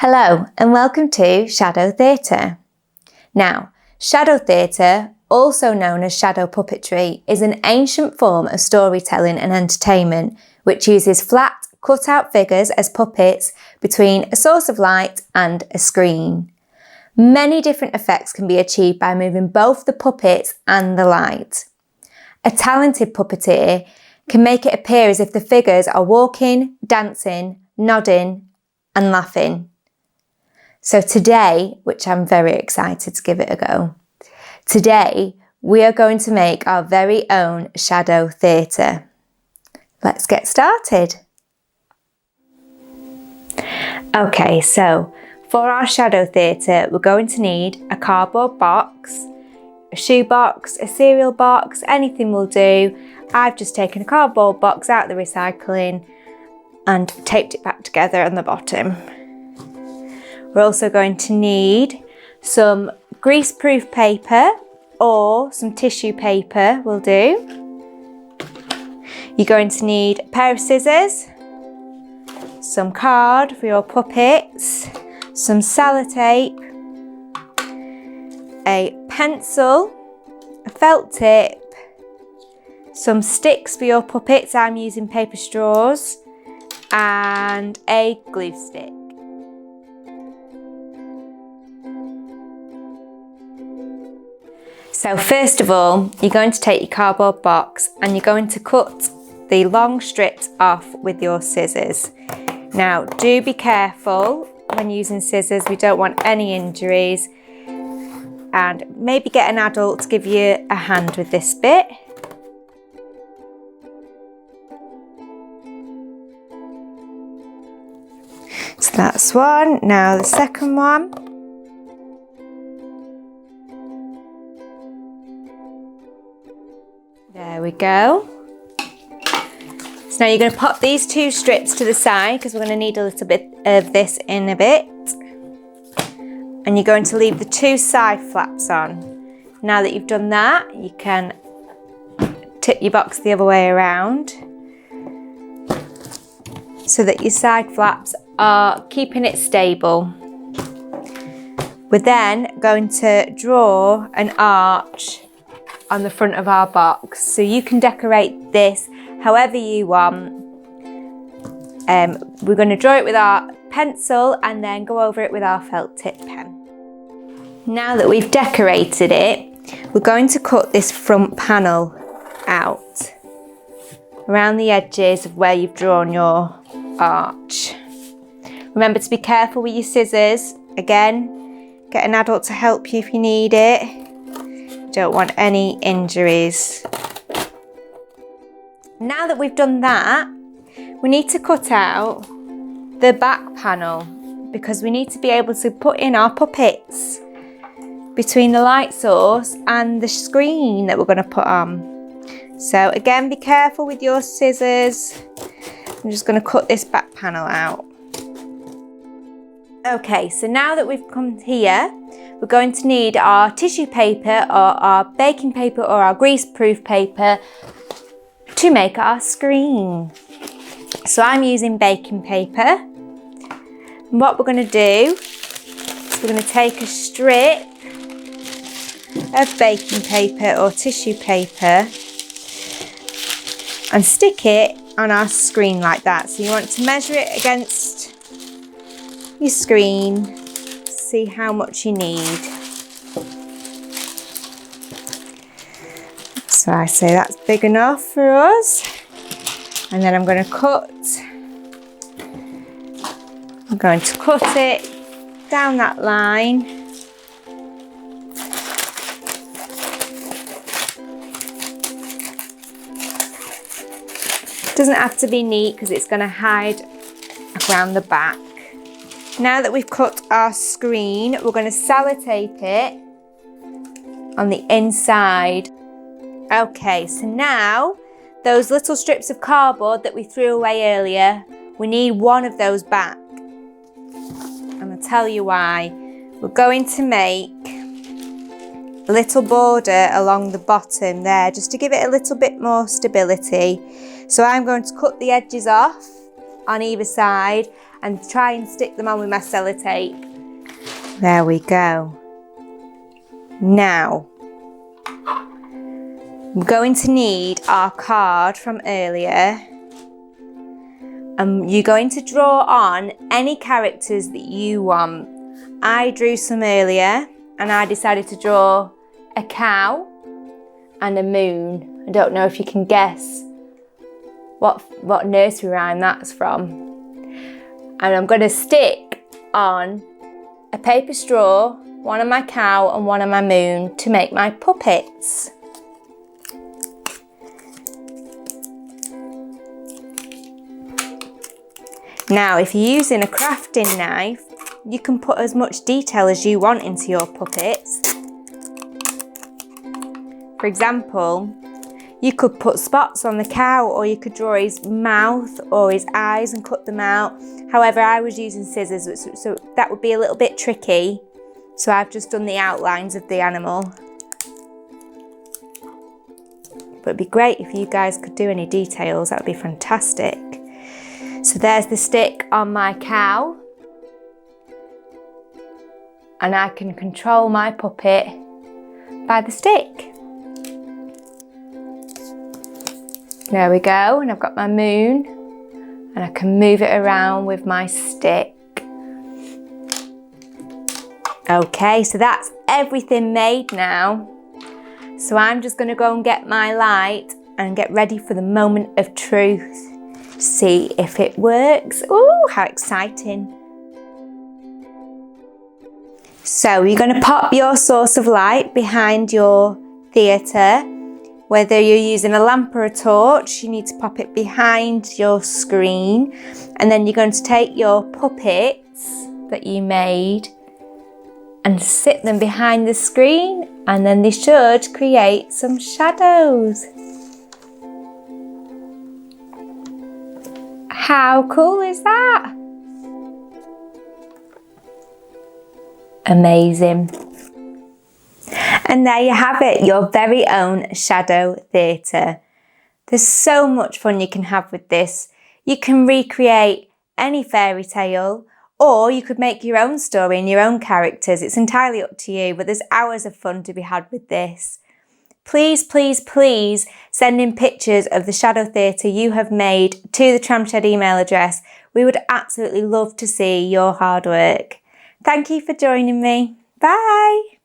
Hello and welcome to Shadow Theatre. Now, Shadow Theatre, also known as shadow puppetry, is an ancient form of storytelling and entertainment which uses flat, cut-out figures as puppets between a source of light and a screen. Many different effects can be achieved by moving both the puppets and the light. A talented puppeteer can make it appear as if the figures are walking, dancing, nodding and laughing. So today, which I'm very excited to give it a go, today we are going to make our very own Shadow Theatre. Let's get started. Okay, so for our Shadow Theatre, we're going to need a cardboard box, a shoe box, a cereal box, anything will do. I've just taken a cardboard box out of the recycling and taped it back together on the bottom. We're also going to need some grease-proof paper or some tissue paper will do. You're going to need a pair of scissors, some card for your puppets, some sellotape, a pencil, a felt tip, some sticks for your puppets, I'm using paper straws, and a glue stick. So first of all, you're going to take your cardboard box and you're going to cut the long strips off with your scissors. Now, do be careful when using scissors, we don't want any injuries, and maybe get an adult to give you a hand with this bit. So that's one. Now the second one. There we go. So now you're going to pop these two strips to the side because we're going to need a little bit of this in a bit. And you're going to leave the two side flaps on. Now that you've done that, you can tip your box the other way around so that your side flaps are keeping it stable. We're then going to draw an arch on the front of our box, so you can decorate this however you want. We're going to draw it with our pencil and then go over it with our felt tip pen. Now that we've decorated it, we're going to cut this front panel out around the edges of where you've drawn your arch. Remember to be careful with your scissors. Again, get an adult to help you if you need it. Don't want any injuries. Now that we've done that, we need to cut out the back panel because we need to be able to put in our puppets between the light source and the screen that we're going to put on. So again, be careful with your scissors. I'm just going to cut this back panel out. Okay, so now that we've come here, we're going to need our tissue paper or our baking paper or our grease-proof paper to make our screen. So I'm using baking paper. And what we're going to do is we're going to take a strip of baking paper or tissue paper and stick it on our screen like that. So you want to measure it against your screen. See how much you need. So I say that's big enough for us. And then I'm going to cut it down that line. It doesn't have to be neat because it's going to hide around the back. Now that we've cut our screen, we're going to sellotape it on the inside. Okay, so now those little strips of cardboard that we threw away earlier, we need one of those back. And I'll tell you why. We're going to make a little border along the bottom there just to give it a little bit more stability. So I'm going to cut the edges off on either side and try and stick them on with my sellotape. There we go. Now, we're going to need our card from earlier. You're going to draw on any characters that you want. I drew some earlier and I decided to draw a cow and a moon. I don't know if you can guess what nursery rhyme that's from. And I'm going to stick on a paper straw, one on my cow and one on my moon to make my puppets. Now, if you're using a crafting knife, you can put as much detail as you want into your puppets. For example, you could put spots on the cow, or you could draw his mouth or his eyes and cut them out. However, I was using scissors, so that would be a little bit tricky. So I've just done the outlines of the animal. But it'd be great if you guys could do any details, that would be fantastic. So there's the stick on my cow. And I can control my puppet by the stick. There we go, and I've got my moon, and I can move it around with my stick. Okay, so that's everything made now. So I'm just going to go and get my light and get ready for the moment of truth. See if it works. Ooh, how exciting. So you're going to pop your source of light behind your theatre. Whether you're using a lamp or a torch, you need to pop it behind your screen. And then you're going to take your puppets that you made and sit them behind the screen, and then they should create some shadows. How cool is that? Amazing. And there you have it, your very own shadow theatre. There's so much fun you can have with this. You can recreate any fairy tale, or you could make your own story and your own characters. It's entirely up to you, but there's hours of fun to be had with this. Please, please, please send in pictures of the shadow theatre you have made to the Tramshed email address. We would absolutely love to see your hard work. Thank you for joining me. Bye.